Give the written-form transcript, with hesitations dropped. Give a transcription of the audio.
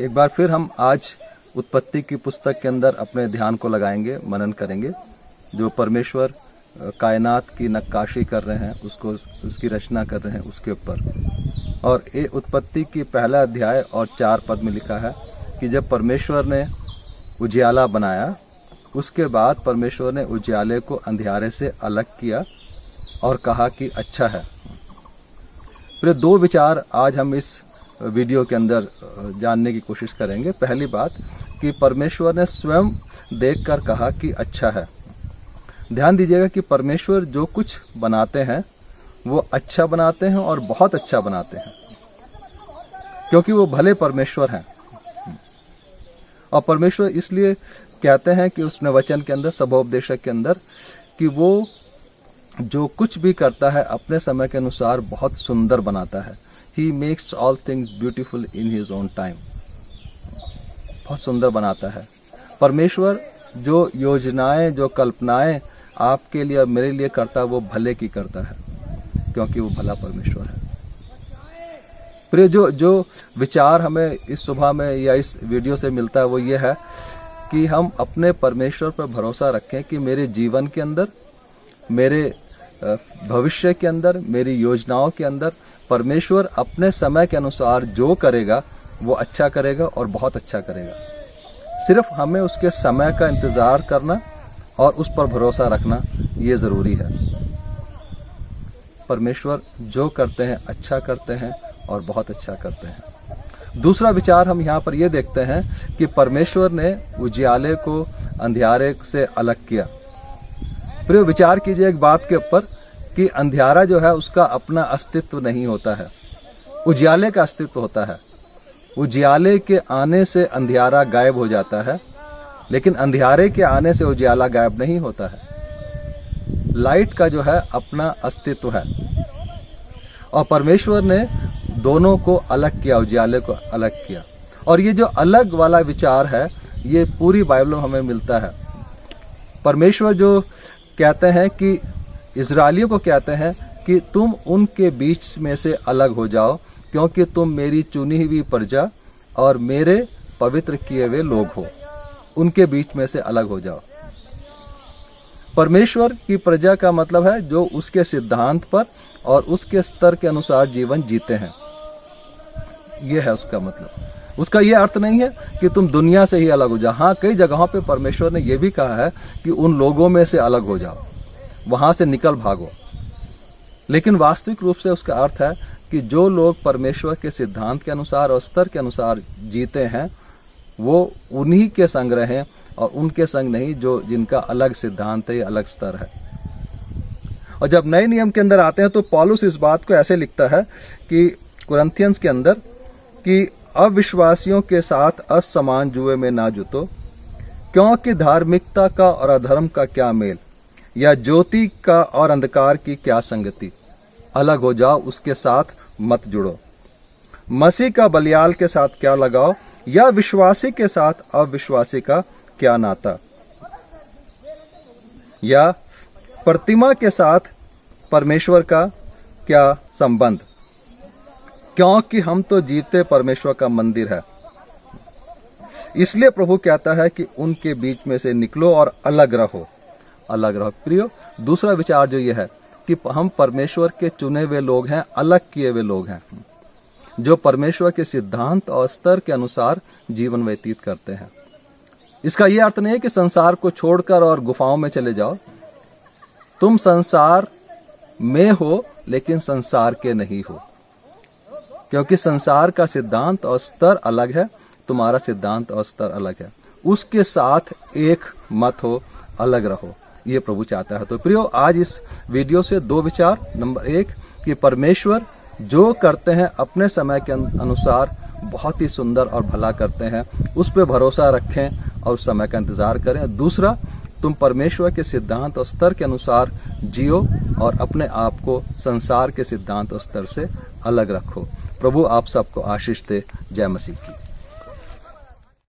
एक बार फिर हम आज उत्पत्ति की पुस्तक के अंदर अपने ध्यान को लगाएंगे, मनन करेंगे। जो परमेश्वर कायनात की नक्काशी कर रहे हैं, उसकी रचना कर रहे हैं उसके ऊपर। और ये उत्पत्ति की पहला अध्याय और 4 पद में लिखा है कि जब परमेश्वर ने उजियाला बनाया, उसके बाद परमेश्वर ने उजियाले को अंधियारे से अलग किया और कहा कि अच्छा है। फिर 2 विचार आज हम इस वीडियो के अंदर जानने की कोशिश करेंगे। पहली बात कि परमेश्वर ने स्वयं देखकर कहा कि अच्छा है। ध्यान दीजिएगा कि परमेश्वर जो कुछ बनाते हैं वो अच्छा बनाते हैं और बहुत अच्छा बनाते हैं, क्योंकि वो भले परमेश्वर हैं। और परमेश्वर इसलिए कहते हैं कि उसने वचन के अंदर, सभोपदेशक के अंदर, कि वो जो कुछ भी करता है अपने समय के अनुसार बहुत सुंदर बनाता है। He makes all things beautiful in his own time। बहुत सुंदर बनाता है। परमेश्वर जो योजनाएं, जो कल्पनाएं आपके लिए और मेरे लिए करता है, वो भले की करता है, क्योंकि वो भला परमेश्वर है। प्रिय, जो विचार हमें इस सुबह में या इस वीडियो से मिलता है वो ये है कि हम अपने परमेश्वर पर भरोसा रखें कि मेरे जीवन के अंदर, मेरे भविष्य के अंदर, मेरी योजनाओं के अंदर परमेश्वर अपने समय के अनुसार जो करेगा वो अच्छा करेगा और बहुत अच्छा करेगा। सिर्फ हमें उसके समय का इंतजार करना और उस पर भरोसा रखना ये जरूरी है। परमेश्वर जो करते हैं अच्छा करते हैं और बहुत अच्छा करते हैं। दूसरा विचार हम यहाँ पर ये देखते हैं कि परमेश्वर ने उजियाले को अंधियारे से अलग किया। प्रिय, विचार कीजिए एक बात के ऊपर कि अंधियारा जो है उसका अपना अस्तित्व नहीं होता है, उजियाले का अस्तित्व होता है। उजियाले के आने से अंधियारा गायब हो जाता है, लेकिन अंधियारे के आने से उजियाला गायब नहीं होता है। लाइट का जो है अपना अस्तित्व है, और परमेश्वर ने दोनों को अलग किया, उजियाले को अलग किया। और ये जो अलग वाला विचार है ये पूरी बाइबल में हमें मिलता है। परमेश्वर जो कहते हैं कि इजरायलियों को कहते हैं कि तुम उनके बीच में से अलग हो जाओ, क्योंकि तुम मेरी चुनी हुई प्रजा और मेरे पवित्र किए हुए लोग हो। उनके बीच में से अलग हो जाओ। परमेश्वर की प्रजा का मतलब है जो उसके सिद्धांत पर और उसके स्तर के अनुसार जीवन जीते हैं। यह है उसका मतलब। उसका यह अर्थ नहीं है कि तुम दुनिया से ही अलग हो जाओ। हाँ, कई जगहों पे परमेश्वर ने यह भी कहा है कि उन लोगों में से अलग हो जाओ, वहां से निकल भागो। लेकिन वास्तविक रूप से उसका अर्थ है कि जो लोग परमेश्वर के सिद्धांत के अनुसार और स्तर के अनुसार जीते हैं वो उन्हीं के संग रहें और उनके संग नहीं जो जिनका अलग सिद्धांत है, अलग स्तर है। और जब नए नियम के अंदर आते हैं तो पौलुस इस बात को ऐसे लिखता है कि कुरिन्थियंस के अंदर कि अविश्वासियों के साथ असमान जुए में ना जुतो, क्योंकि धार्मिकता का और अधर्म का क्या मेल, या ज्योति का और अंधकार की क्या संगति। अलग हो जाओ, उसके साथ मत जुड़ो। मसीह का बलियाल के साथ क्या लगाओ, या विश्वासी के साथ अविश्वासी का क्या नाता, या प्रतिमा के साथ परमेश्वर का क्या संबंध, क्योंकि हम तो जीवते परमेश्वर का मंदिर है। इसलिए प्रभु कहता है कि उनके बीच में से निकलो और अलग रहो, अलग रहो। प्रियो, दूसरा विचार जो ये है कि हम परमेश्वर के चुने हुए लोग हैं, अलग किए हुए लोग हैं, जो परमेश्वर के सिद्धांत और स्तर के अनुसार जीवन व्यतीत करते हैं। इसका यह अर्थ नहीं है कि संसार को छोड़कर और गुफाओं में चले जाओ। तुम संसार में हो लेकिन संसार के नहीं हो, क्योंकि संसार का सिद्धांत और स्तर अलग है, तुम्हारा सिद्धांत और स्तर अलग है। उसके साथ एक मत हो, अलग रहो, ये प्रभु चाहता है। तो प्रियो, आज इस वीडियो से 2 विचार। नंबर 1 कि परमेश्वर जो करते हैं अपने समय के अनुसार बहुत ही सुंदर और भला करते हैं, उस पर भरोसा रखें और उस समय का इंतजार करें। दूसरा, तुम परमेश्वर के सिद्धांत और स्तर के अनुसार जियो और अपने आप को संसार के सिद्धांत और स्तर से अलग रखो। प्रभु आप सबको आशीष दे। जय मसीह की।